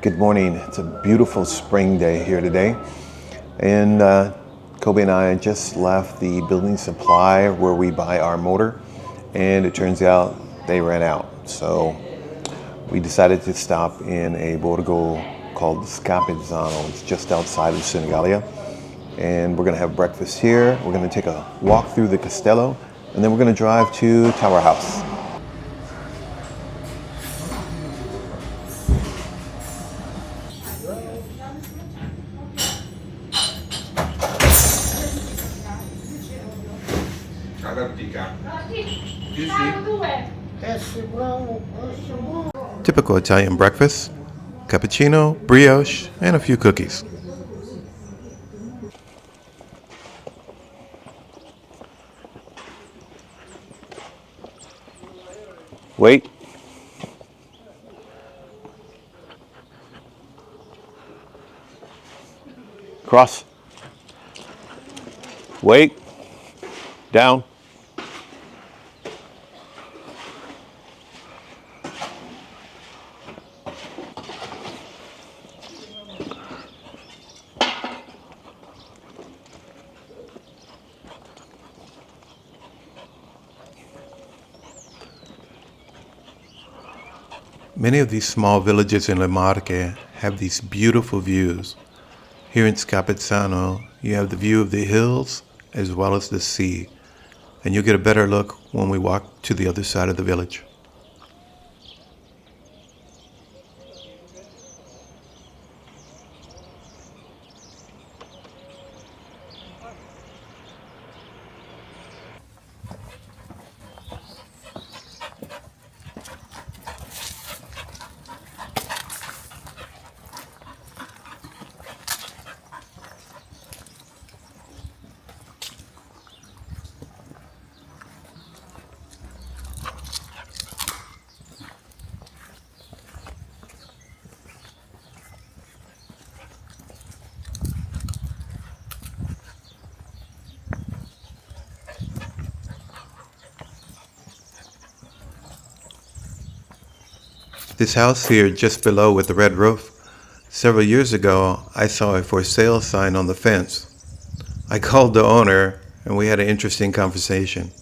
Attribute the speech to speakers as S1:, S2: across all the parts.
S1: Good morning. It's a beautiful spring day here today. And Kobe and I just left the building supply where we buy our motor. And it turns out they ran out. So we decided to stop in a borgo called Scapizzano. It's just outside of Senigallia. And we're going to have breakfast here. We're going to take a walk through the Castello. And then we're going to drive to Tower House. Typical Italian breakfast, cappuccino, brioche, and a few cookies. Wait. Cross. Wait. Down. Many of these small villages in Le Marche have these beautiful views. Here in Scapizzano, you have the view of the hills as well as the sea, and you'll get a better look when we walk to the other side of the village. This house here just below with the red roof, several years ago I saw a for sale sign on the fence. I called the owner and we had an interesting conversation.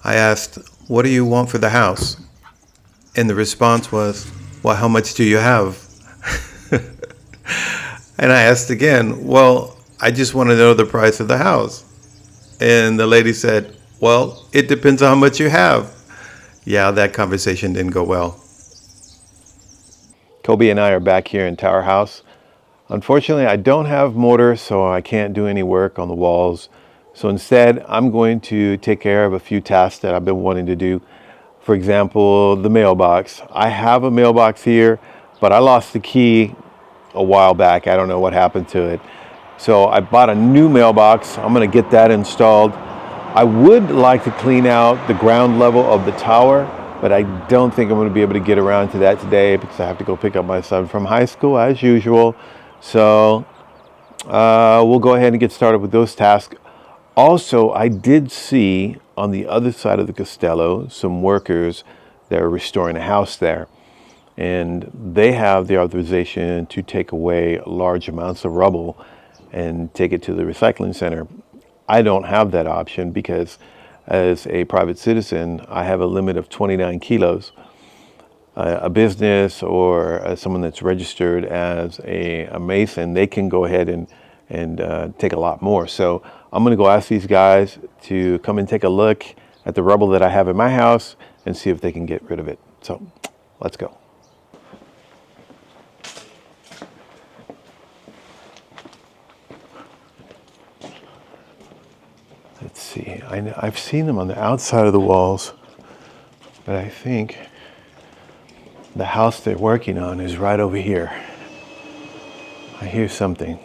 S1: I asked, "What do you want for the house?" And the response was, "Well, how much do you have?" And I asked again, "Well, I just want to know the price of the house." And the lady said, "Well, it depends on how much you have." Yeah, that conversation didn't go well. Kobe and I are back here in Tower House. Unfortunately, I don't have mortar, so I can't do any work on the walls. So instead, I'm going to take care of a few tasks that I've been wanting to do. For example, the mailbox. I have a mailbox here, but I lost the key a while back. I don't know what happened to it. So I bought a new mailbox. I'm going to get that installed. I would like to clean out the ground level of the tower, but I don't think I'm going to be able to get around to that today because I have to go pick up my son from high school as usual. So we'll go ahead and get started with those tasks. Also, I did see on the other side of the Castello some workers that are restoring a house there. And they have the authorization to take away large amounts of rubble and take it to the recycling center. I don't have that option because as a private citizen, I have a limit of 29 kilos. A business or someone that's registered as a mason, they can go ahead and take a lot more. So I'm going to go ask these guys to come and take a look at the rubble that I have in my house and see if they can get rid of it. So let's go. Let's see, I've seen them on the outside of the walls, but I think the house they're working on is right over here. I hear something.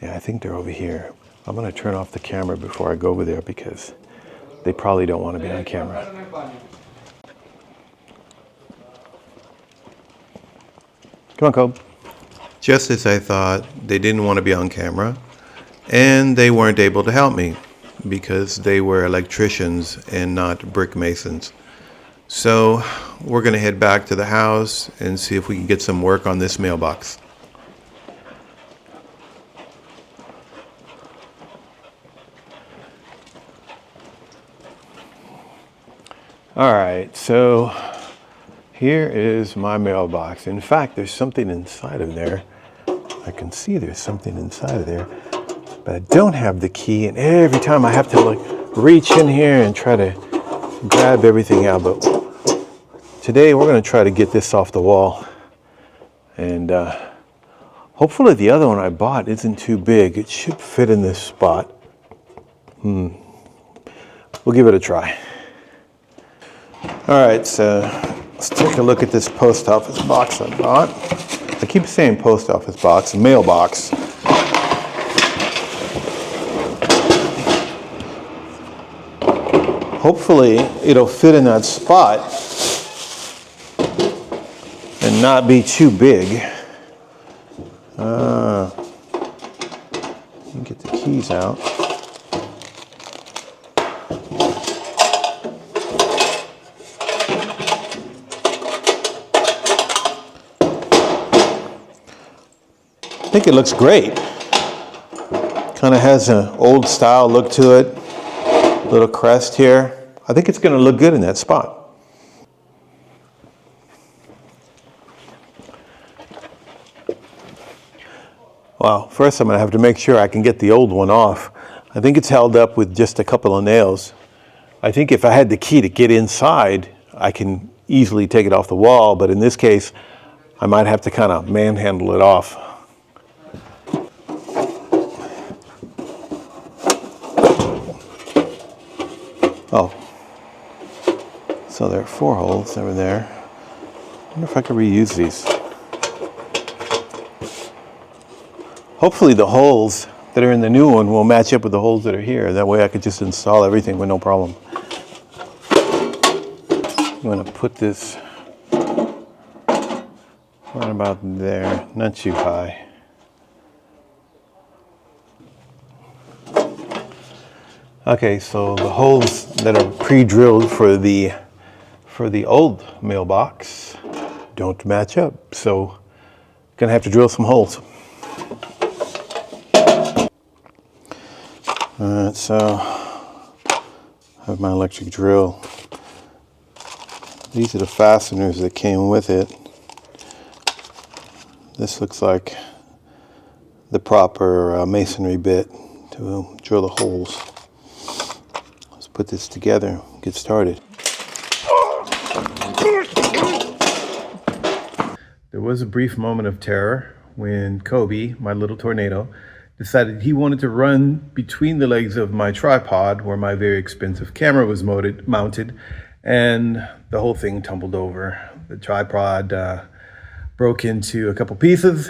S1: Yeah, I think they're over here. I'm going to turn off the camera before I go over there because they probably don't want to be on camera. Come on, Kobe. Just as I thought, they didn't want to be on camera. And they weren't able to help me because they were electricians and not brick masons. So we're going to head back to the house and see if we can get some work on this mailbox. All right, so here is my mailbox. In fact, there's something inside of there. I can see there's something inside of there, but I don't have the key, and every time I have to like reach in here and try to grab everything out. But today we're going to try to get this off the wall, and hopefully the other one I bought isn't too big. It should fit in this spot. We'll give it a try. All right, so let's take a look at this post office box I bought. I keep saying post office box, mailbox. Hopefully it'll fit in that spot and not be too big. Get the keys out. I think it looks great. Kind of has an old style look to it. Little crest here. I think it's going to look good in that spot. Well, first I'm going to have to make sure I can get the old one off. I think it's held up with just a couple of nails. I think if I had the key to get inside, I can easily take it off the wall, but in this case, I might have to kind of manhandle it off. Oh, so there are 4 holes over there. I wonder if I could reuse these. Hopefully the holes that are in the new one will match up with the holes that are here. That way I could just install everything with no problem. I'm going to put this right about there, not too high. Okay, so the holes that are pre-drilled for the old mailbox don't match up, so gonna have to drill some holes. Alright, so I have my electric drill. These are the fasteners that came with it. This looks like the proper masonry bit to drill the holes. Put this together, get started. There was a brief moment of terror when Kobe, my little tornado, decided he wanted to run between the legs of my tripod where my very expensive camera was mounted, and the whole thing tumbled over. The tripod broke into a couple pieces.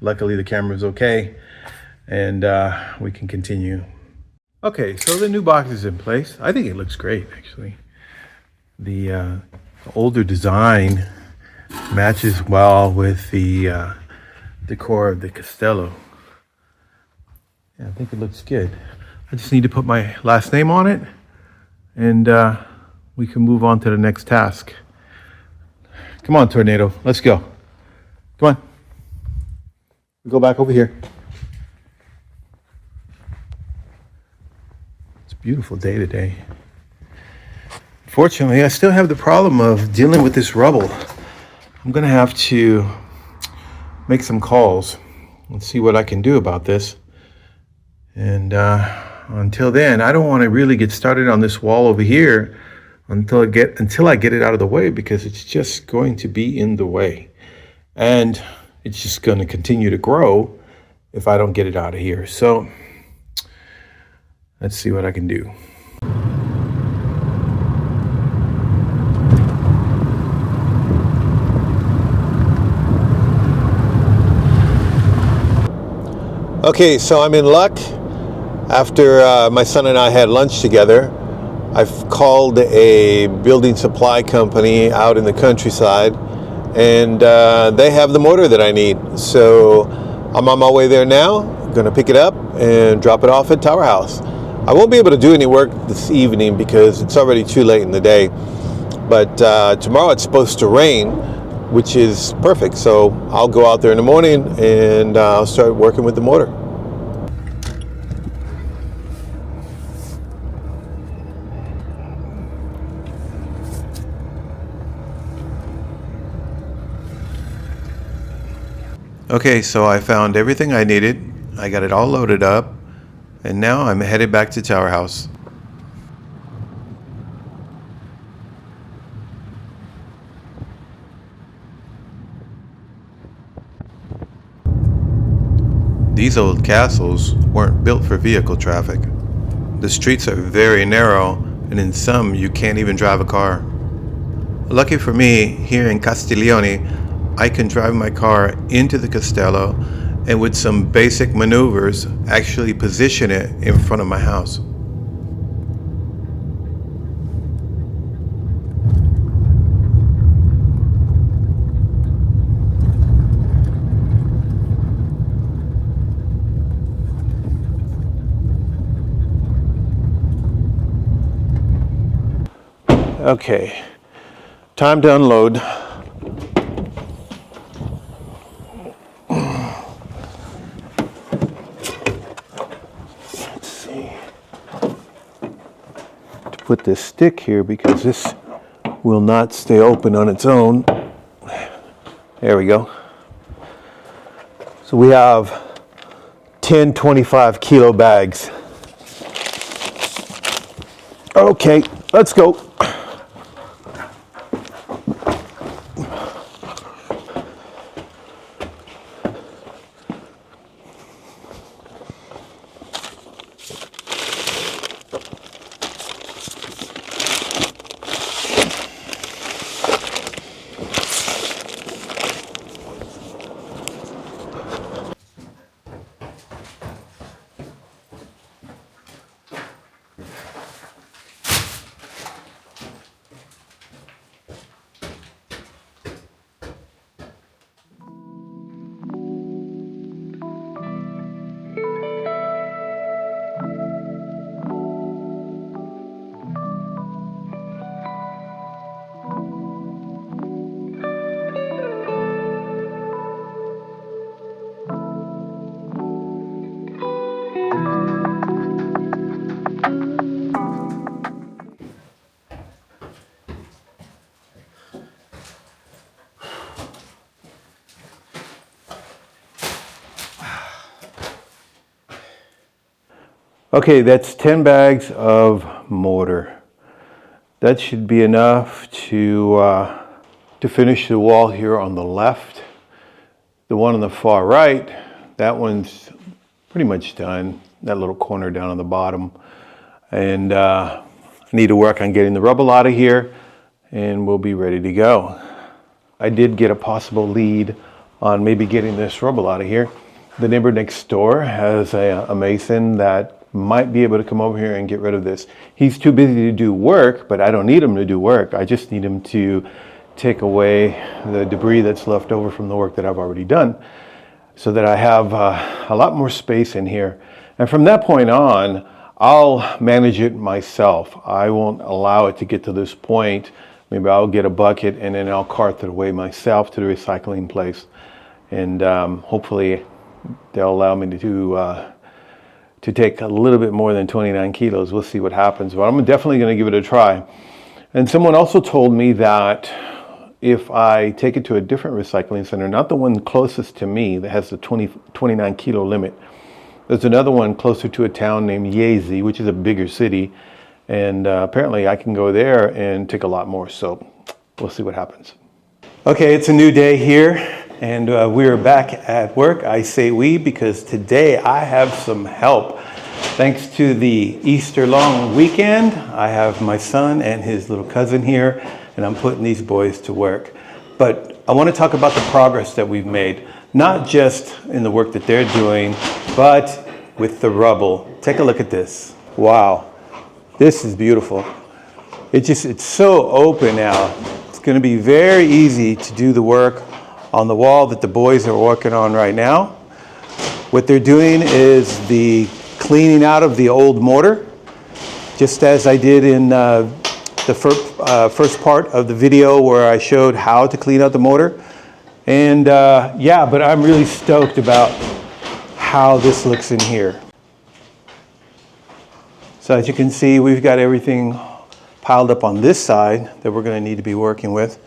S1: Luckily the camera was okay, and we can continue. Okay, so the new box is in place. I think it looks great, actually. The older design matches well with the decor of the Castello. Yeah, I think it looks good. I just need to put my last name on it, and we can move on to the next task. Come on, Tornado, let's go. Come on. Go back over here. Beautiful day today. Fortunately, I still have the problem of dealing with this rubble. I'm gonna have to make some calls and see what I can do about this. And until then, I don't want to really get started on this wall over here until I get it out of the way, because it's just going to be in the way, and it's just going to continue to grow if I don't get it out of here. So let's see what I can do. Okay, so I'm in luck. After my son and I had lunch together, I've called a building supply company out in the countryside, and they have the motor that I need. So I'm on my way there now. I'm gonna pick it up and drop it off at Tower House. I won't be able to do any work this evening because it's already too late in the day, But tomorrow it's supposed to rain, which is perfect. So I'll go out there in the morning and I'll start working with the motor. Okay, so I found everything I needed. I got it all loaded up, and now I'm headed back to Tower House. These old castles weren't built for vehicle traffic. The streets are very narrow, and in some you can't even drive a car. Lucky for me, here in Castiglione, I can drive my car into the castello and with some basic maneuvers actually position it in front of my house. Okay, time to unload. Put this stick here because this will not stay open on its own. There we go. So we have 10 25 kilo bags. Okay, let's go. Okay, that's 10 bags of mortar. That should be enough to finish the wall here on the left. The one on the far right, that one's pretty much done. That little corner down on the bottom. And I need to work on getting the rubble out of here and we'll be ready to go. I did get a possible lead on maybe getting this rubble out of here. The neighbor next door has a mason that might be able to come over here and get rid of this. He's too busy to do work, but I don't need him to do work. I just need him to take away the debris that's left over from the work that I've already done so that I have a lot more space in here. And from that point on, I'll manage it myself. I won't allow it to get to this point. Maybe I'll get a bucket and then I'll cart it away myself to the recycling place. And hopefully they'll allow me to take a little bit more than 29 kilos. We'll see what happens, but I'm definitely going to give it a try. And someone also told me that if I take it to a different recycling center, not the one closest to me that has the 29 kilo limit, there's another one closer to a town named Jesi, which is a bigger city, and apparently I can go there and take a lot more, so we'll see what happens. Okay, it's a new day here. And we're back at work. I say we because today I have some help. Thanks to the Easter long weekend, I have my son and his little cousin here, and I'm putting these boys to work. But I want to talk about the progress that we've made, not just in the work that they're doing, but with the rubble. Take a look at this. Wow, this is beautiful. It's so open now. It's going to be very easy to do the work on the wall that the boys are working on right now. What they're doing is the cleaning out of the old mortar, just as I did in
S2: the first part of the video where I showed how to clean out the motor. And yeah, but I'm really stoked about how this looks in here. So as you can see, we've got everything piled up on this side that we're going to need to be working with.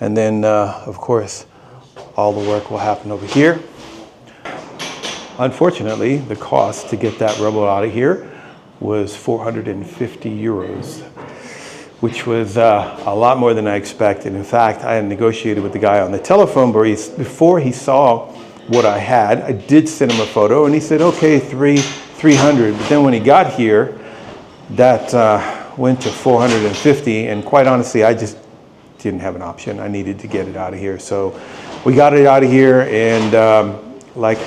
S2: And then, of course, all the work will happen over here. Unfortunately, the cost to get that rubber out of here was 450 euros, which was a lot more than I expected. In fact, I had negotiated with the guy on the telephone, but before he saw what I had, I did send him a photo, and he said, okay, 300. But then when he got here, that went to 450, and quite honestly, I just didn't have an option. I needed to get it out of here. So we got it out of here, and like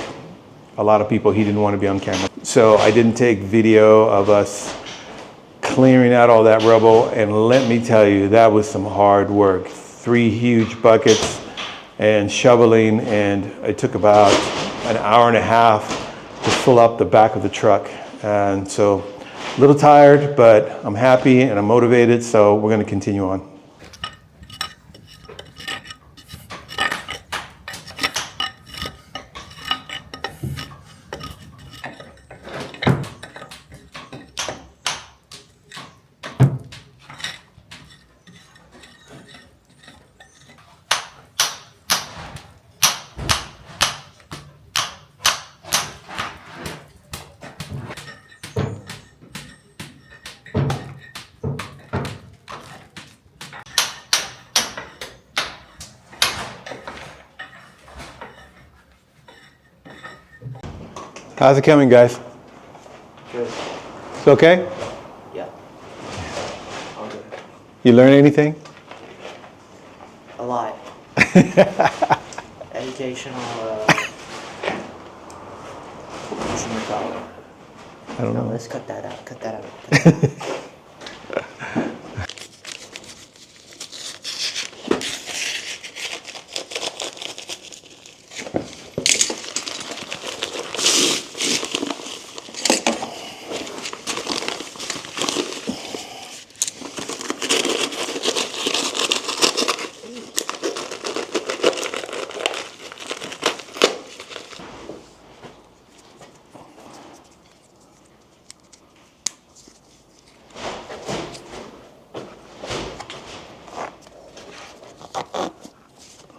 S2: a lot of people, he didn't want to be on camera. So I didn't take video of us clearing out all that rubble, and let me tell you, that was some hard work. 3 huge buckets and shoveling, and it took about an hour and a half to fill up the back of the truck. And so a little tired, but I'm happy and I'm motivated, so we're going to continue on. How's it coming, guys?
S3: Good.
S2: It's okay?
S3: Yeah. All good.
S2: You learn anything?
S3: A lot. Educational, whatchamacallit?
S2: I don't
S3: No,
S2: know.
S3: let's cut that out. Cut that out.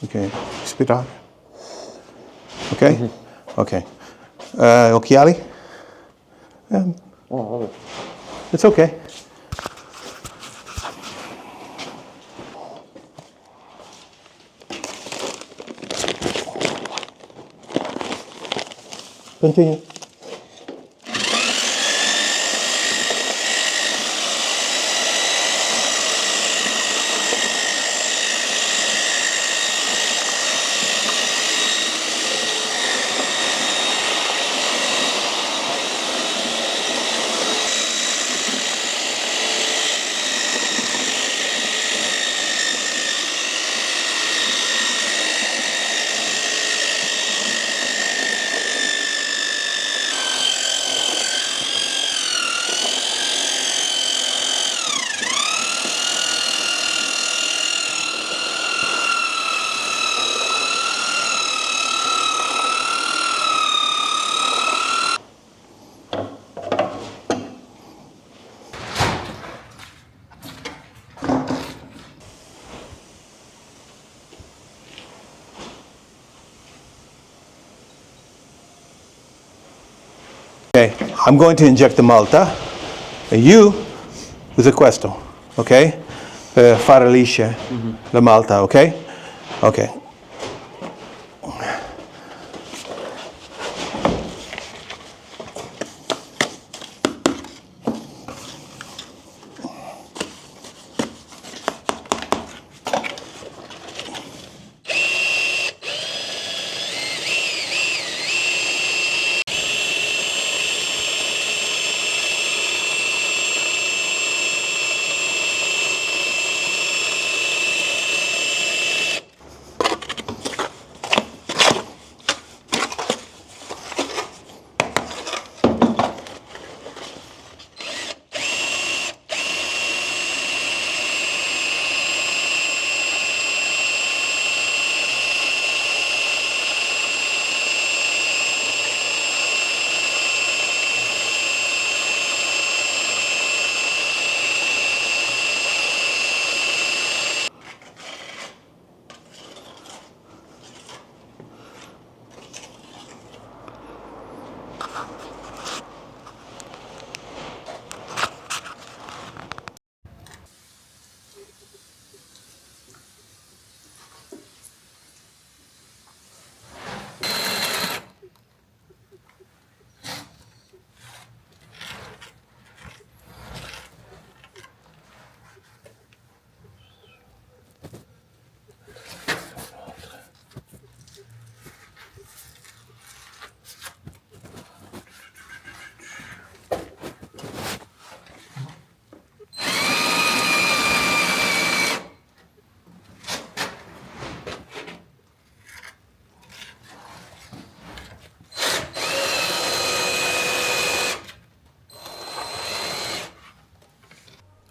S2: Okay, spit out. Okay? Okay. Occhiali? It's okay. Continue. Okay, I'm going to inject the Malta. And you usa questo, ok? Per fare lisce la Malta, ok? Ok.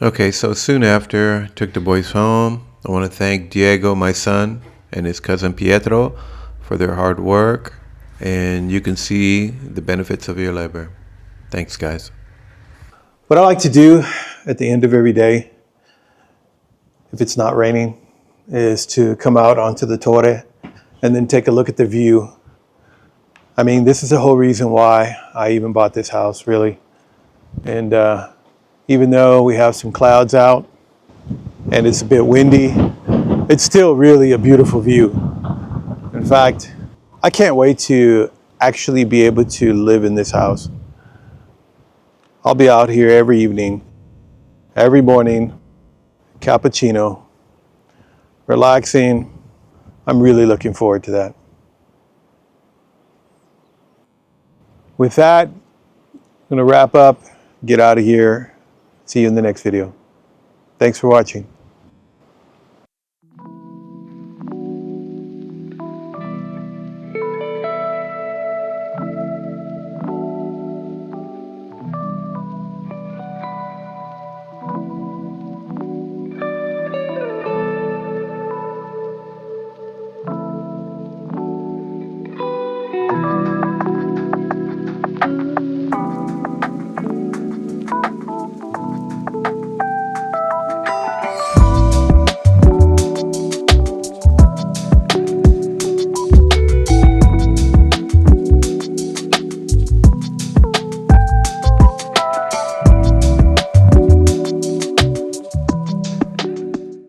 S1: Okay, so soon after I took the boys home, I want to thank Diego, my son, and his cousin Pietro for their hard work, and you can see the benefits of your labor. Thanks, guys.
S2: What I like to do at the end of every day, if it's not raining, is to come out onto the Torre and then take a look at the view. I mean, this is the whole reason why I even bought this house, really. And even though we have some clouds out and it's a bit windy, it's still really a beautiful view. In fact, I can't wait to actually be able to live in this house. I'll be out here every evening, every morning, cappuccino, relaxing. I'm really looking forward to that. With that, I'm going to wrap up, get out of here. See you in the next video. Thanks for watching.